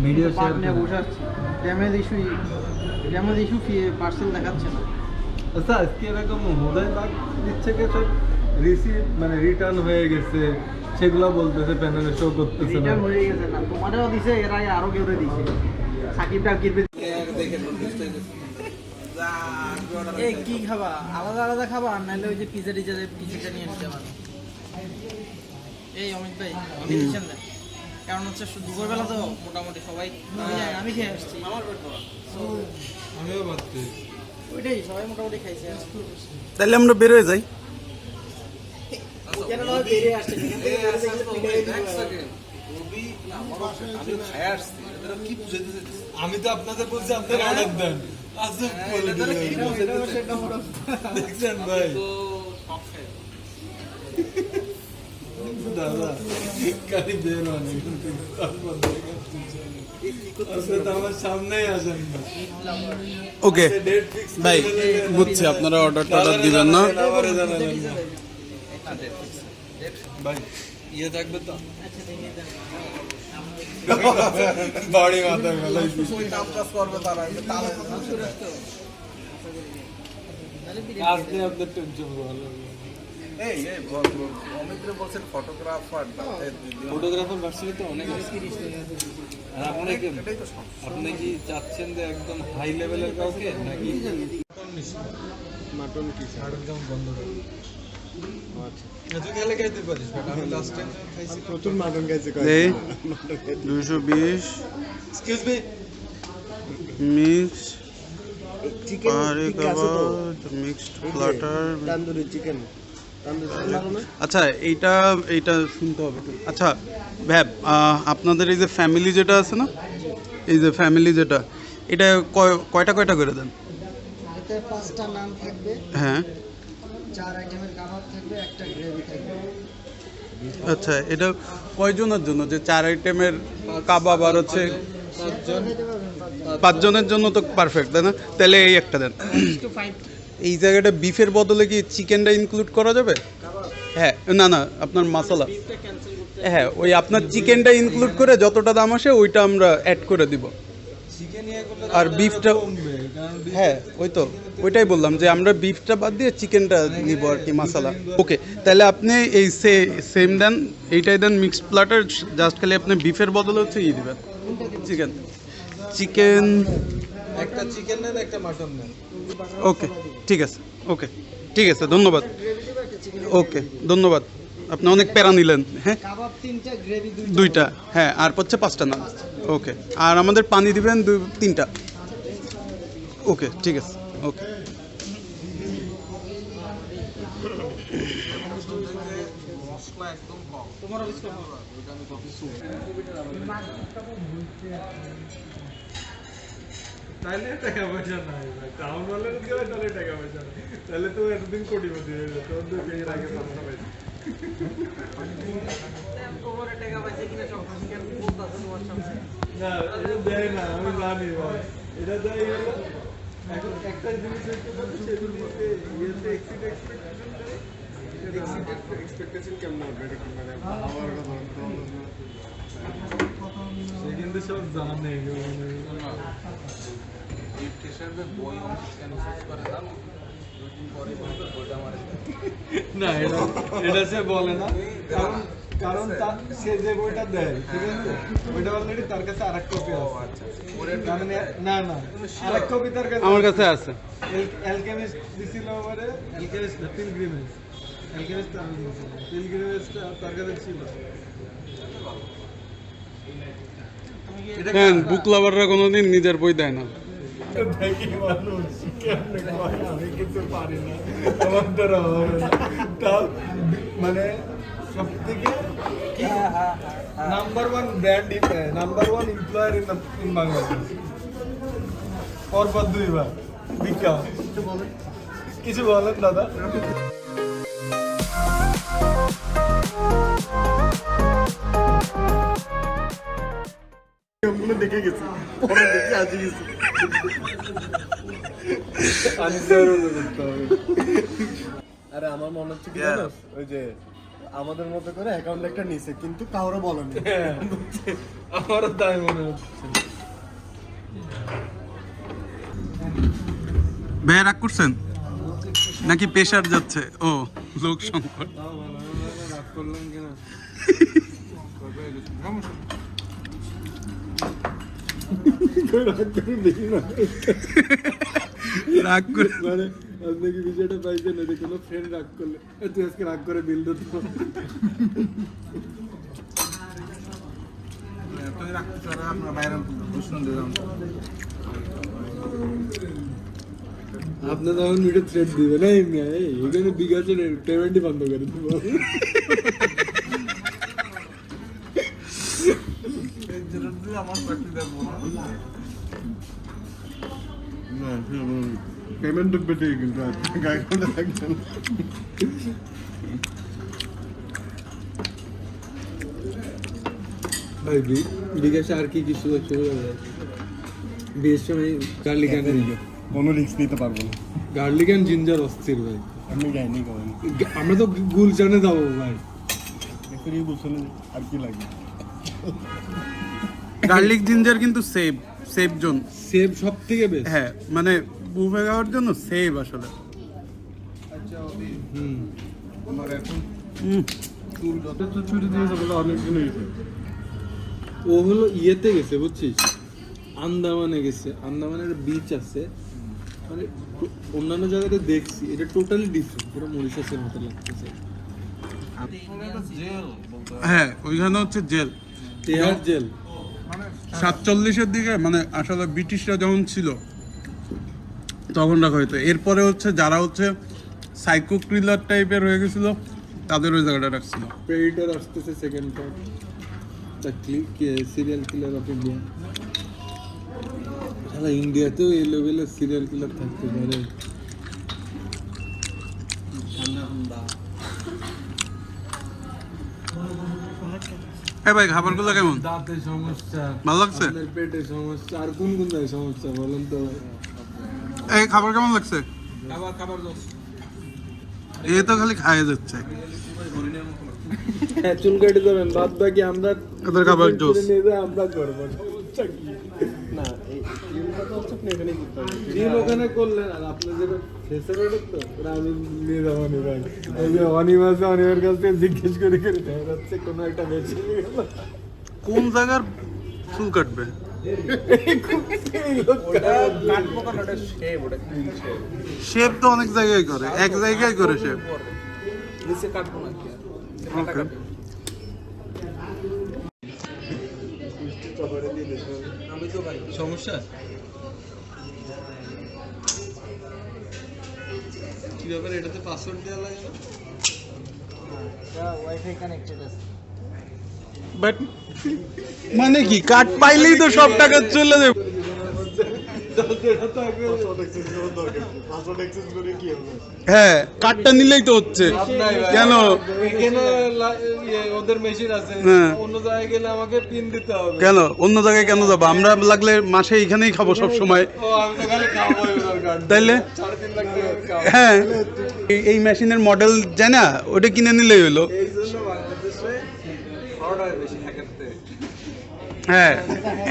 Video share নিয়ে বসে আছি, ড্যামেজ ইস্যু পার্সেল দেখাচ্ছে না। আচ্ছা আজকে এরকম হোদাই বাগ দিচ্ছে কিছু রিসিভ মানে রিটার্ন হয়ে গেছে সেগুলো বলতেছে প্যানেলে শো করতেছে না। রিটার্ন হয়ে গেছে না, তোমারও দিছে, এরা আরো কেউ দিছে। সাকিব টাকিব দেখে এই কি খাবা, আলাদা আলাদা খাবা নাহলে ওই যে পিজা পিজাটা নিয়ে আসতে পারো। এই অমিত ভাই ডিসিশন দেন, কারণ হচ্ছে দুপুরবেলা তো মোটামুটি সবাই আমি খেয়ে আসছি, আমার পেট ভরা, আমিও ভাবছি ওইটাই সবাই মোটামুটি খাইছে। তাহলে আমরা বের হয়ে যাই। আমি তো আপনাদের বলছি আপনারা অর্ডার দেন। দেখছেন ভাই দাদা কালি বের হয় আমার সামনেই আসেন না। ওকে ভাই বুঝছি আপনারা অর্ডার দিবেন না। ভাই ইয়ে থাকবে তো বডি মাথায় ফেলাইছি আজকে আপনার টেনশন ভালো। ফটোগ্রাফার ভার্সিটি তো অনেক আপনি কি চাচ্ছেন যে একদম হাই লেভেলের কাউকে নাকি মাটন কি একদম বন্ধ করে? আচ্ছা তুই খেলে খাইতে পারিস, আমি লাস্ট টাইম খাইছি প্রচুর মাটন খাইছি। 220 excuse me mix chicken mixed platter tandoori chicken. আচ্ছা এইটা শুনতে হবে। আচ্ছা ভ্যাব আপনাদের এই যে ফ্যামিলি যেটা আছে না, এই যে ফ্যামিলি যেটা, এটা কয়টা করে দেন? এতে 5টা নান থাকবে, হ্যাঁ 4 আইটেমের কাবাব থাকবে, একটা গ্রেভি থাকবে। আচ্ছা এটা কয়জনের জন্য, যে 4 আইটেমের কাবাব আর হচ্ছে 5 জনের জন্য তো পারফেক্ট, তাই না? তাহলে এই একটা দেন। এই জায়গাটা বিফের বদলে কি চিকেনটা ইনক্লুড করা যাবে? হ্যাঁ না আপনার মশলা, হ্যাঁ ওই আপনার চিকেনটা ইনক্লুড করে যতটা দাম আসে ওইটা আমরা অ্যাড করে দিব। আর বিফটা হ্যাঁ ওইটাই বললাম যে আমরা বিফটা বাদ দিয়ে চিকেনটা নিব আর কি মশলা। ওকে তাহলে আপনি এই সেম দেন, এইটাই দেন মিক্সড প্লাটার, জাস্ট খালি আপনি বিফের বদলে হচ্ছে দিবেন চিকেন একটা চিকেন নেন একটা মাটন নেন। ওকে ঠিক আছে ধন্যবাদ। ওকে ধন্যবাদ, আপনি অনেক প্যারা নিলেন। হ্যাঁ কাবাব 3টা, গ্রেভি 2টা, হ্যাঁ আর হচ্ছে 5টা নান। ওকে আর আমাদের পানি দিবেন 3টা। ওকে ঠিক আছে ওকে। তাহলে টাকা পয়সা নাই ভাই, টাউন হলের কি হয় তাহলে টাকা পয়সা নাই, তাহলে তো এতদিন কোটিপতি হয়ে যেত। তোর 2 কেজির আগে পাঁচটা পাইছি। না এটা দেয় না, আমি জানি ভাই এটা দেয় হলো এখন একটা জিনিস হচ্ছে সেগুলিতে ইয়েতে এক্সপেকটেশন কেমন হবে, এটা কি মানে আমার সে কিন্তু সব জানে না, এটা সে বলে না, কারণ সে যে বইটা দেয় ঠিক আছে ওইটা অলরেডি তার কাছে আরেক কপি আছে। না আরেক কপি তার কাছে আমার কাছে আছে। অ্যালকেমিস্ট দিছিল আমারে, অ্যালকেমিস্ট না পিলগ্রিমেজটা তার কাছে ছিল। হ্যাঁ বুক লাভাররা কোনোদিন নিজের বই দেয় না। দেখি মানুষ কেমনে কয় আমি কিছু পারি না, আমার দ্বারা হবে না। তাও মানে সব থেকে number 1 brand, number 1 employer in Bangladesh, পরপর 2 বার বিকাশ। কিছু বলেন দাদা। দেখে গেছি, পরে দেখে আসি গেছি। আরে আমার মনে হচ্ছে কি জানো, ওই যে আমাদের মতো করে অ্যাকাউন্ট একটা নিছে কিন্তু কাউরে বলেনি। আমারও তাই মনে হচ্ছে। ভাই রাগ করছেন নাকি প্রেশার যাচ্ছে? ও লোক সংকট। রাগ করলাম কিনা রাগ করে দেখি না রাগ করে মানে আপনি কি বিষয়টা পাইছেন? এটা কোনো ফ্রেন্ড রাগ করলে তুই আজকে রাগ করে বিল দিত আপনি তখন ভিডিও থ্রেড দিবেন না এখানে বিকাশের পেমেন্টই বন্ধ করে দেবো। পেমেন্ট ঢুকবে ঠিক কিন্তু অ্যাকাউন্টে থাকবে না। ভাই বিকাশে আর কি কিছু বিয়ের সময় গার্লিক অ্যান্ড কোনো রিস্ক নিতে পারবো না। গার্লিক অ্যান্ড জিঞ্জার অস্থির ভাই। আমি যাইনি কখন। আমরা তো গুলশানে যাবো ভাই। এখনই গুলশানে আর কি লাগবে? গার্লিক জিঞ্জার কিন্তু সেভ জোন, সেভ সব থেকে বেস্ট। হ্যাঁ মানে বুফে খাওয়ার জন্য সেভ আসলে। আমার এখন চুল যত ছুটি দিয়েছে বলে অনেক দিন হয়েছে। ও হলো ইয়েতে গেছে বুঝছিস, আন্দামানে গেছে। আন্দামানের বিচ আছে, মানে অন্যান্য জায়গাতে দেখছি এটা টোটালি ডিফারেন্ট, পুরো মরিশাসের মতো লাগতেছে। হ্যাঁ ওইখানে হচ্ছে জেল, তেহার জেল 47-এর দিকে, মানে আসলে ব্রিটিশরা যখন ছিল তখন রাখা হইতো। এরপরে হচ্ছে যারা হচ্ছে সাইকো ক্রিলার টাইপের হয়ে গেছিল তাদের ওই জায়গাটা রাখছিল। প্রেডিটর আসতেছে second part, the serial killer of India. সারা ইন্ডিয়াতেও এই লেভেলের সিরিয়াল কিলার থাকতে পারে। হ্যাঁ ভাই খাবারগুলো কেমন? দাঁতের সমস্যা, ভালো লাগছে? আপনার পেটের সমস্যা, আর কোন কোন জায়গায় সমস্যা বলেন তো? এই খাবার কেমন লাগছে? খাবার দোষ এ তো খালি খাইয়ে যাচ্ছে। হ্যাঁ চুল কেটে যাবেন, বাদ বাকি আমরা ওদের খাবার জোস। নিয়ে যাই, আমরা করবো সমস্যা কি? না এই ক্রিমটা তো হচ্ছে আপনি এখানেই করতে হবে। ক্রিম ওখানে করলেন, আর আপনি যেটা ফেসের ওটা তো ওটা আমি নিয়ে যাবো নি ভাই। এই যে অনিমাসে অনিমার কাছ থেকে জিজ্ঞেস করে করে দেখা যাচ্ছে কোনো একটা বেশি গেল। কোন জায়গার চুল কাটবে? শেপ তো অনেক জায়গায় করে, এক জায়গায় করে শেপ। নিচে কাটবো না কি ওকে আমি তো ভাই সমস্যা কি ব্যাপার? এটাতে পাসওয়ার্ড দেওয়া লাগে না? ওয়াইফাই কানেক্টেড আছে। বাট মানে কি কাট পাইলেই তো সব টাকা চলে যাবে। হ্যাঁ কার্ডটা নিলেই তো হচ্ছে। কেন? এখানে ওদের মেশিন আছে, হ্যাঁ। অন্য জায়গায় গেলে আমাকে পিন দিতে হবে। কেন অন্য জায়গায় কেন যাবো? আমরা লাগলে মাসে এখানেই খাবো সব সময়। ও আমি তো খালি খাবো এবার কার্ড। তাইলে 3.5 লাখ টাকা খাবো। হ্যাঁ এই মেশিনের মডেল জানি না, ওটা কিনে নিলেই হলো। এই জন্য বাংলাদেশে অর্ডার বেশি হ্যাকার থেকে। হ্যাঁ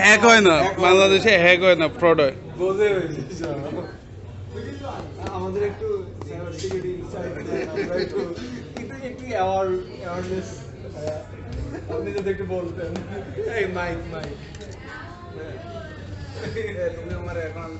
হ্যাক হয় না বাংলাদেশে, হ্যাক হয় না, ফ্রড হয়। বোঝে হয়েছে আমাদের একটু সিকিউরিটি একটু অ্যাওয়ারনেস আপনি যদি একটু বলতেন। এই মাইক তুমি আমার এখন